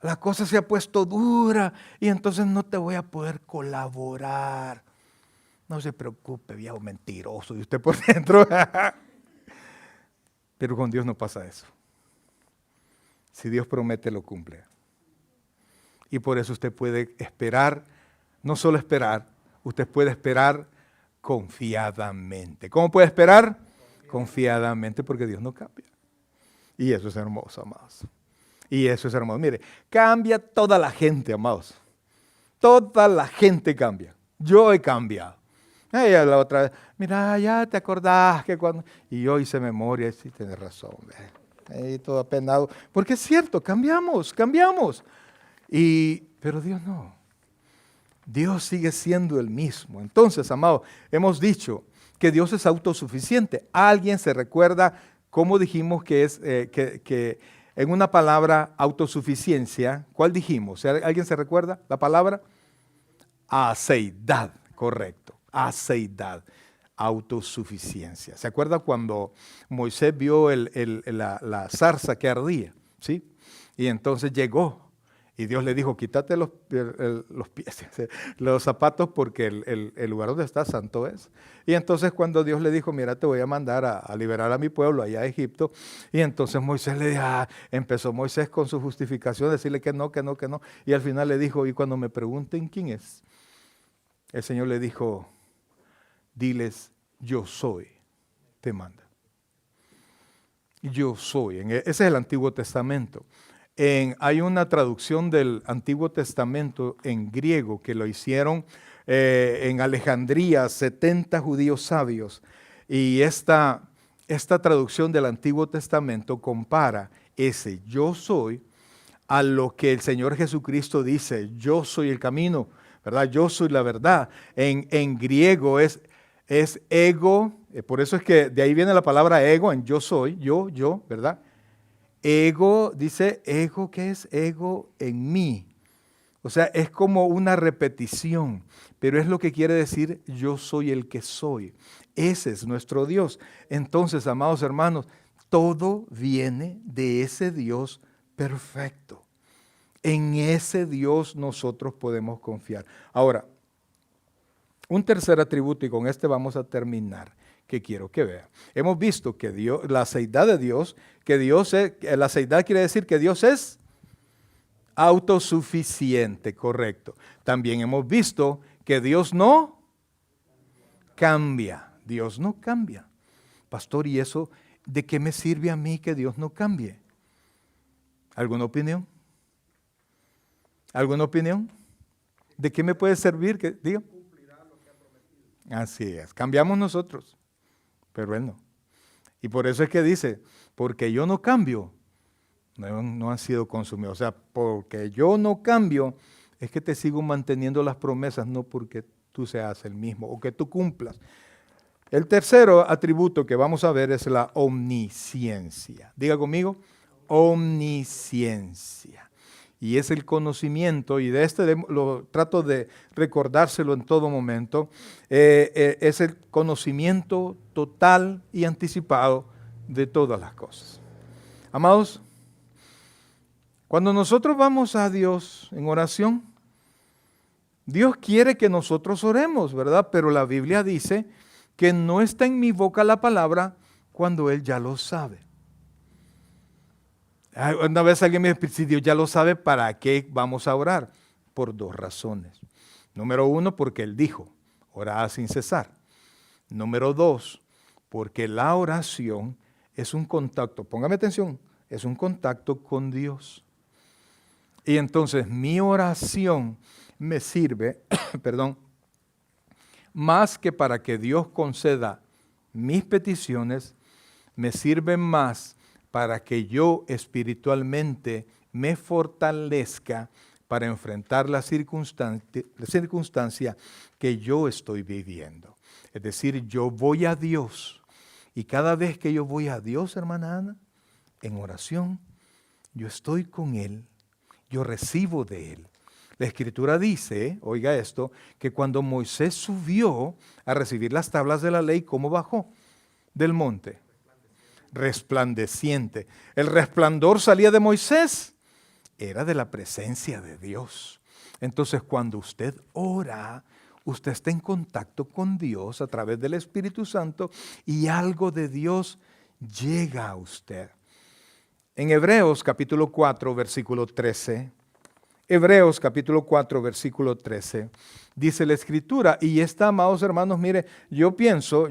la cosa se ha puesto dura y entonces no te voy a poder colaborar. No se preocupe, viejo mentiroso, y usted por dentro. Pero con Dios no pasa eso. Si Dios promete, lo cumple. Y por eso usted puede esperar, no solo esperar, usted puede esperar confiadamente. ¿Cómo puede esperar? Confiadamente, porque Dios no cambia. Y eso es hermoso, amados. Y eso es hermoso. Mire, cambia toda la gente, amados. Toda la gente cambia. Yo he cambiado. Ella la otra vez, mira, ya te acordás que cuando... Y yo hice memoria y sí, tienes razón. Ahí todo apenado. Porque es cierto, cambiamos. Pero Dios no. Dios sigue siendo el mismo. Entonces, amados, hemos dicho que Dios es autosuficiente. ¿Alguien se recuerda cómo dijimos que es que en una palabra autosuficiencia, ¿cuál dijimos? ¿Alguien se recuerda la palabra? Aceidad, correcto. Aceidad, autosuficiencia. ¿Se acuerda cuando Moisés vio la zarza que ardía? ¿Sí? Y entonces llegó y Dios le dijo, quítate los pies, los zapatos porque el lugar donde estás santo es. Y entonces cuando Dios le dijo, mira, te voy a mandar a liberar a mi pueblo allá a Egipto. Y entonces Moisés empezó Moisés con su justificación a decirle que no. Y al final le dijo, y cuando me pregunten quién es, el Señor le dijo, diles, yo soy, te manda. Yo soy. Ese es el Antiguo Testamento. Hay una traducción del Antiguo Testamento en griego que lo hicieron en Alejandría, 70 judíos sabios. Y esta traducción del Antiguo Testamento compara ese yo soy a lo que el Señor Jesucristo dice, yo soy el camino, ¿verdad? Yo soy la verdad. En griego es ego, por eso es que de ahí viene la palabra ego, en yo soy, yo, ¿verdad? Ego, dice ego, ¿qué es? Ego en mí. O sea, es como una repetición, pero es lo que quiere decir yo soy el que soy. Ese es nuestro Dios. Entonces, amados hermanos, todo viene de ese Dios perfecto. En ese Dios nosotros podemos confiar. Ahora, un tercer atributo, y con este vamos a terminar, que quiero que vea. Hemos visto que Dios, la aceidad de Dios, la aceidad quiere decir que Dios es autosuficiente, correcto. También hemos visto que Dios no cambia. Dios no cambia. Pastor, ¿y eso de qué me sirve a mí que Dios no cambie? ¿Alguna opinión? ¿Alguna opinión? ¿De qué me puede servir? Que diga. Así es, cambiamos nosotros, pero Él no. Y por eso es que dice, porque yo no cambio, no han sido consumidos. O sea, porque yo no cambio, es que te sigo manteniendo las promesas, no porque tú seas el mismo o que tú cumplas. El tercero atributo que vamos a ver es la omnisciencia. Diga conmigo, omnisciencia. Y es el conocimiento, y de este lo trato de recordárselo en todo momento, es el conocimiento total y anticipado de todas las cosas. Amados, cuando nosotros vamos a Dios en oración, Dios quiere que nosotros oremos, ¿verdad? Pero la Biblia dice que no está en mi boca la palabra cuando Él ya lo sabe. Una vez alguien me dijo, si Dios ya lo sabe, ¿para qué vamos a orar? Por dos razones. Número uno, porque Él dijo, orad sin cesar. Número dos, porque la oración es un contacto, póngame atención, es un contacto con Dios. Y entonces mi oración me sirve, perdón, más que para que Dios conceda mis peticiones, me sirve más para que yo espiritualmente me fortalezca para enfrentar la circunstancia que yo estoy viviendo. Es decir, yo voy a Dios y cada vez que yo voy a Dios, hermana Ana, en oración, yo estoy con Él, yo recibo de Él. La Escritura dice, oiga esto, que cuando Moisés subió a recibir las tablas de la ley, ¿cómo bajó del monte? Resplandeciente. El resplandor salía de Moisés, era de la presencia de Dios. Entonces, cuando usted ora, usted está en contacto con Dios a través del Espíritu Santo y algo de Dios llega a usted. En Hebreos capítulo 4, versículo 13, Hebreos capítulo 4, versículo 13, dice la Escritura, y esta, amados hermanos, mire, yo pienso,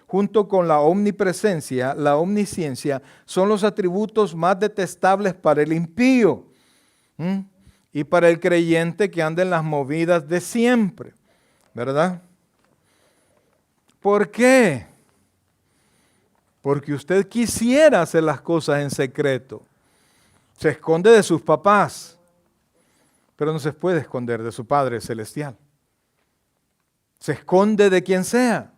junto con la omnipresencia, la omnisciencia, son los atributos más detestables para el impío y para el creyente que anda en las movidas de siempre, ¿verdad? ¿Por qué? Porque usted quisiera hacer las cosas en secreto. Se esconde de sus papás, pero no se puede esconder de su Padre Celestial. Se esconde de quien sea.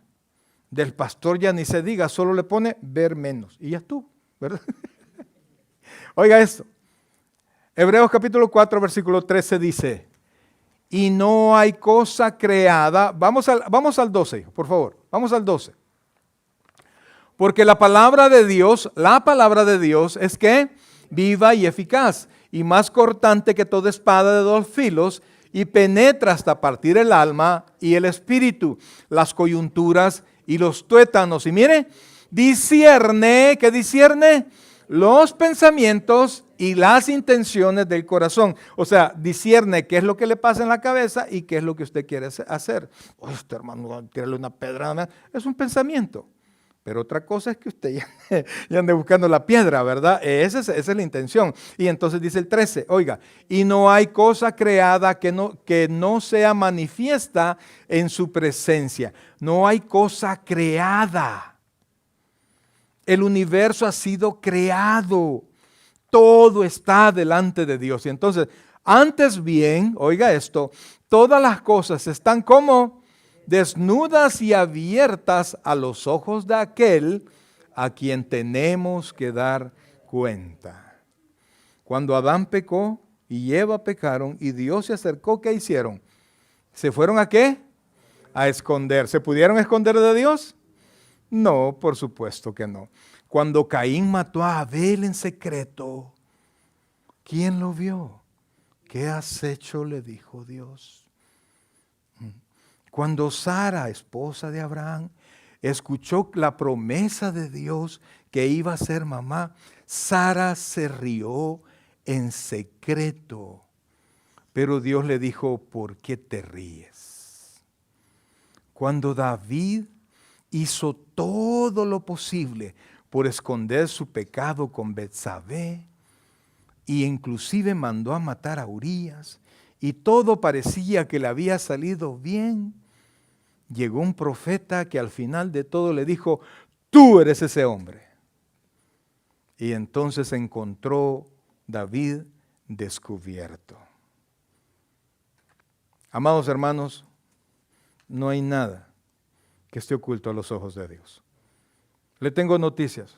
Del pastor ya ni se diga, solo le pone ver menos. Y ya estuvo, ¿verdad? Oiga esto. Hebreos capítulo 4, versículo 13 dice, y no hay cosa creada. Vamos al 12, hijo, por favor. Vamos al 12. Porque la palabra de Dios es que viva y eficaz, y más cortante que toda espada de dos filos, y penetra hasta partir el alma y el espíritu, las coyunturas y los tuétanos. Y mire, discierne, ¿qué discierne? Los pensamientos y las intenciones del corazón. O sea, discierne qué es lo que le pasa en la cabeza y qué es lo que usted quiere hacer. Oh, este hermano, tirarle una pedrada, es un pensamiento. Pero otra cosa es que usted ya ande buscando la piedra, ¿verdad? Esa es la intención. Y entonces dice el 13, oiga, y no hay cosa creada que no sea manifiesta en su presencia. No hay cosa creada. El universo ha sido creado. Todo está delante de Dios. Y entonces, antes bien, oiga esto, todas las cosas están como desnudas y abiertas a los ojos de aquel a quien tenemos que dar cuenta. Cuando Adán pecó y Eva pecaron y Dios se acercó, ¿qué hicieron? ¿Se fueron a qué? A esconder. ¿Se pudieron esconder de Dios? No, por supuesto que no. Cuando Caín mató a Abel en secreto, ¿quién lo vio? ¿Qué has hecho?, le dijo Dios. Cuando Sara, esposa de Abraham, escuchó la promesa de Dios que iba a ser mamá, Sara se rió en secreto. Pero Dios le dijo, ¿por qué te ríes? cuando David hizo todo lo posible por esconder su pecado con Betsabé, y inclusive mandó a matar a Urías, y todo parecía que le había salido bien, llegó un profeta que al final de todo le dijo: tú eres ese hombre. Y entonces encontró David descubierto. Amados hermanos, no hay nada que esté oculto a los ojos de Dios. Le tengo noticias.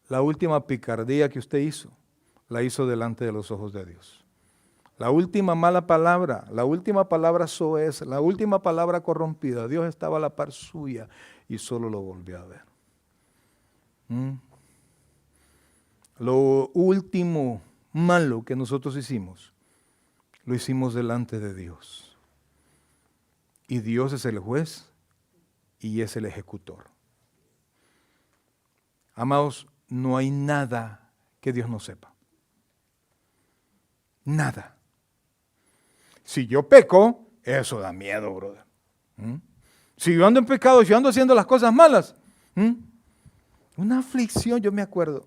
La última picardía que usted hizo, la hizo delante de los ojos de Dios. La última mala palabra, la última palabra soez, la última palabra corrompida, Dios estaba a la par suya y solo lo volvió a ver. Lo último malo que nosotros hicimos, lo hicimos delante de Dios. Y Dios es el juez y es el ejecutor. Amados, no hay nada que Dios no sepa. Nada. Si yo peco, eso da miedo, brother. Si yo ando en pecado, si yo ando haciendo las cosas malas, una aflicción, yo me acuerdo.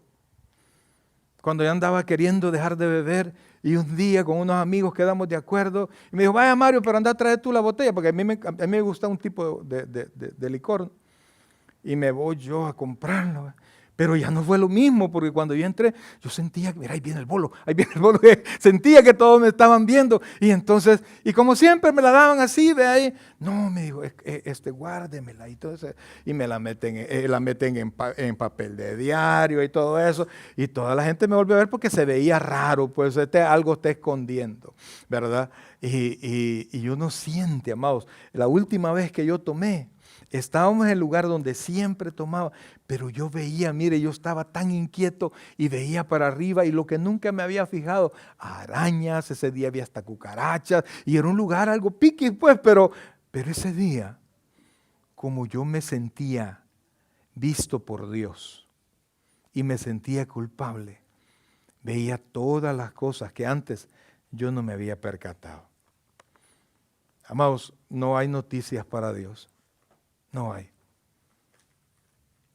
Cuando yo andaba queriendo dejar de beber y un día con unos amigos quedamos de acuerdo y me dijo: vaya Mario, pero anda a traer tú la botella, porque a mí me gusta un tipo de licor. Y me voy yo a comprarlo. Pero ya no fue lo mismo, porque cuando yo entré, yo sentía que, mira, ahí viene el bolo, sentía que todos me estaban viendo. Y entonces, y como siempre me la daban así, de ahí, no, me dijo, guárdemela. Y me la meten en papel de diario y todo eso. Y toda la gente me volvió a ver porque se veía raro, pues algo está escondiendo, ¿verdad? Y uno siente, amados, la última vez que yo tomé, estábamos en el lugar donde siempre tomaba, pero yo veía, mire, yo estaba tan inquieto y veía para arriba y lo que nunca me había fijado, arañas, ese día había hasta cucarachas y era un lugar algo piqui, pues, pero ese día, como yo me sentía visto por Dios y me sentía culpable, veía todas las cosas que antes yo no me había percatado. Amados, no hay noticias para Dios. No hay.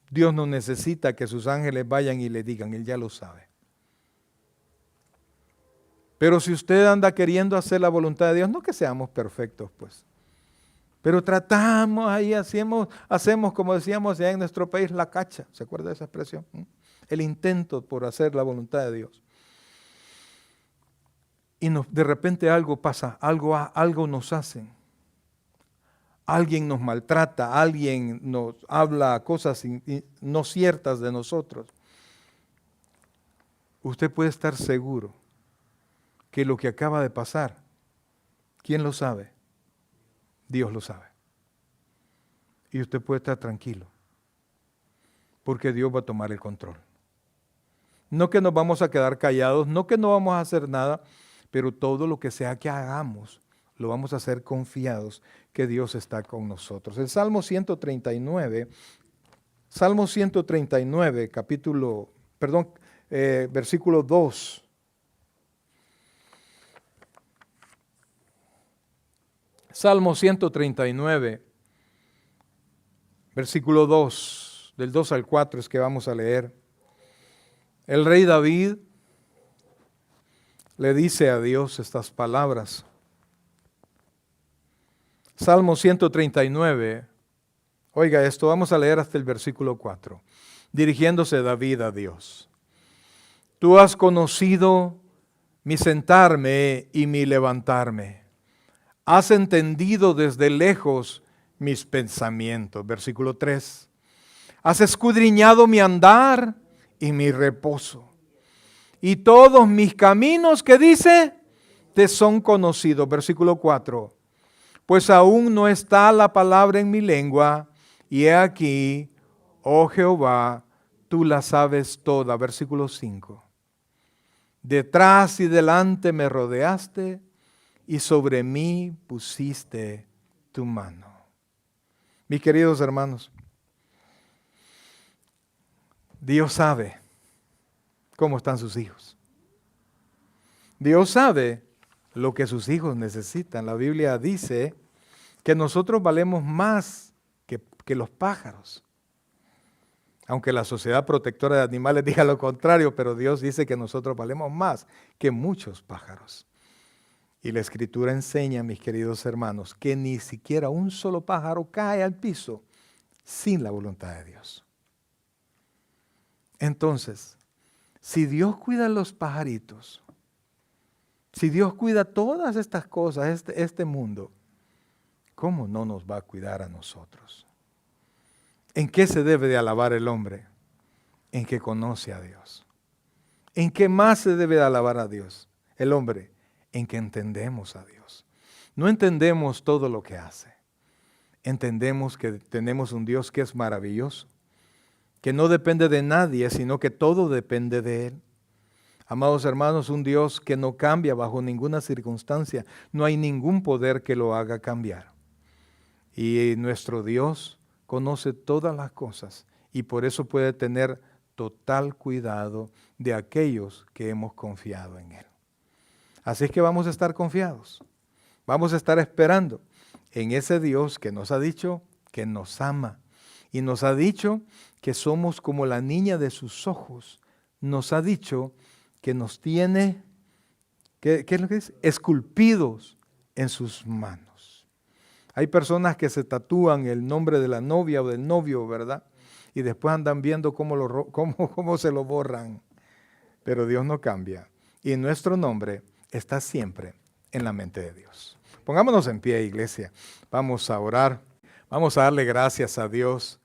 Dios no necesita que sus ángeles vayan y le digan, Él ya lo sabe. Pero si usted anda queriendo hacer la voluntad de Dios, no que seamos perfectos, pues. Pero tratamos ahí, hacemos como decíamos allá en nuestro país, la cacha. ¿Se acuerda de esa expresión? El intento por hacer la voluntad de Dios. Y de repente algo pasa, algo nos hacen. Alguien nos maltrata, alguien nos habla cosas no ciertas de nosotros. Usted puede estar seguro que lo que acaba de pasar, ¿quién lo sabe? Dios lo sabe. Y usted puede estar tranquilo, porque Dios va a tomar el control. No que nos vamos a quedar callados, no que no vamos a hacer nada, pero todo lo que sea que hagamos, lo vamos a hacer confiados que Dios está con nosotros. El Salmo 139, versículo 2. Salmo 139, versículo 2, del 2 al 4 es que vamos a leer. El rey David le dice a Dios estas palabras. Salmo 139, oiga esto, vamos a leer hasta el versículo 4, dirigiéndose David a Dios. Tú has conocido mi sentarme y mi levantarme. Has entendido desde lejos mis pensamientos. Versículo 3. Has escudriñado mi andar y mi reposo. Y todos mis caminos, ¿qué dice? Te son conocidos. Versículo 4. Pues aún no está la palabra en mi lengua, y he aquí, oh Jehová, tú la sabes toda. Versículo 5. Detrás y delante me rodeaste, y sobre mí pusiste tu mano. Mis queridos hermanos, Dios sabe cómo están sus hijos. Dios sabe lo que sus hijos necesitan. La Biblia dice que nosotros valemos más que los pájaros. Aunque la Sociedad Protectora de Animales diga lo contrario, pero Dios dice que nosotros valemos más que muchos pájaros. Y la Escritura enseña, mis queridos hermanos, que ni siquiera un solo pájaro cae al piso sin la voluntad de Dios. Entonces, si Dios cuida a los pajaritos, si Dios cuida todas estas cosas, este mundo, ¿cómo no nos va a cuidar a nosotros? ¿En qué se debe de alabar el hombre? En que conoce a Dios. ¿En qué más se debe de alabar a Dios el hombre? En que entendemos a Dios. No entendemos todo lo que hace. Entendemos que tenemos un Dios que es maravilloso, que no depende de nadie, sino que todo depende de Él. Amados hermanos, un Dios que no cambia bajo ninguna circunstancia. No hay ningún poder que lo haga cambiar. Y nuestro Dios conoce todas las cosas y por eso puede tener total cuidado de aquellos que hemos confiado en Él. Así es que vamos a estar confiados, vamos a estar esperando en ese Dios que nos ha dicho que nos ama y nos ha dicho que somos como la niña de sus ojos, nos ha dicho que nos tiene, ¿qué es lo que dice? Esculpidos en sus manos. Hay personas que se tatúan el nombre de la novia o del novio, ¿verdad? Y después andan viendo cómo se lo borran. Pero Dios no cambia. Y nuestro nombre está siempre en la mente de Dios. Pongámonos en pie, iglesia. Vamos a orar. Vamos a darle gracias a Dios.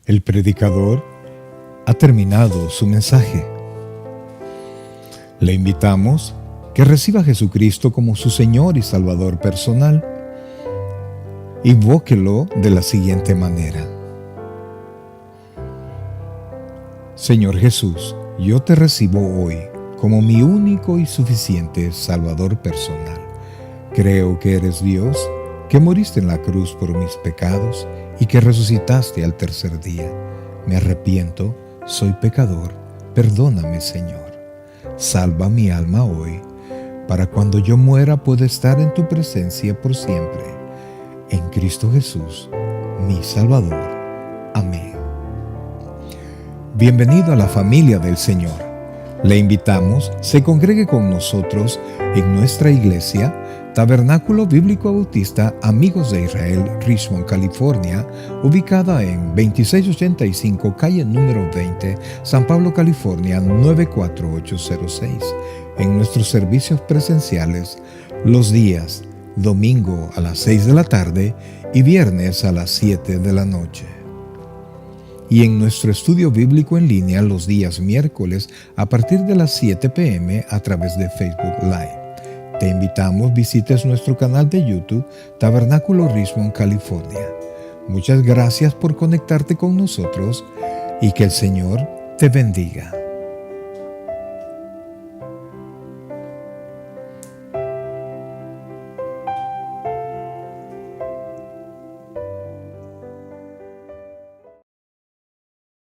El predicador ha terminado su mensaje. Le invitamos que reciba a Jesucristo como su Señor y Salvador personal. Invóquelo de la siguiente manera. Señor Jesús, yo te recibo hoy como mi único y suficiente Salvador personal. Creo que eres Dios, que moriste en la cruz por mis pecados y que resucitaste al tercer día. Me arrepiento, soy pecador, perdóname, Señor. Salva mi alma hoy, para cuando yo muera pueda estar en tu presencia por siempre. En Cristo Jesús, mi Salvador. Amén. Bienvenido a la familia del Señor. Le invitamos, se congregue con nosotros en nuestra iglesia, Tabernáculo Bíblico Bautista Amigos de Israel, Richmond, California, ubicada en 2685 calle número 20, San Pablo, California 94806. En nuestros servicios presenciales, los días domingo a las 6 de la tarde y viernes a las 7 de la noche. Y en nuestro estudio bíblico en línea los días miércoles a partir de las 7 p.m. a través de Facebook Live. Te invitamos, visites nuestro canal de YouTube, Tabernáculo Richmond, California. Muchas gracias por conectarte con nosotros y que el Señor te bendiga.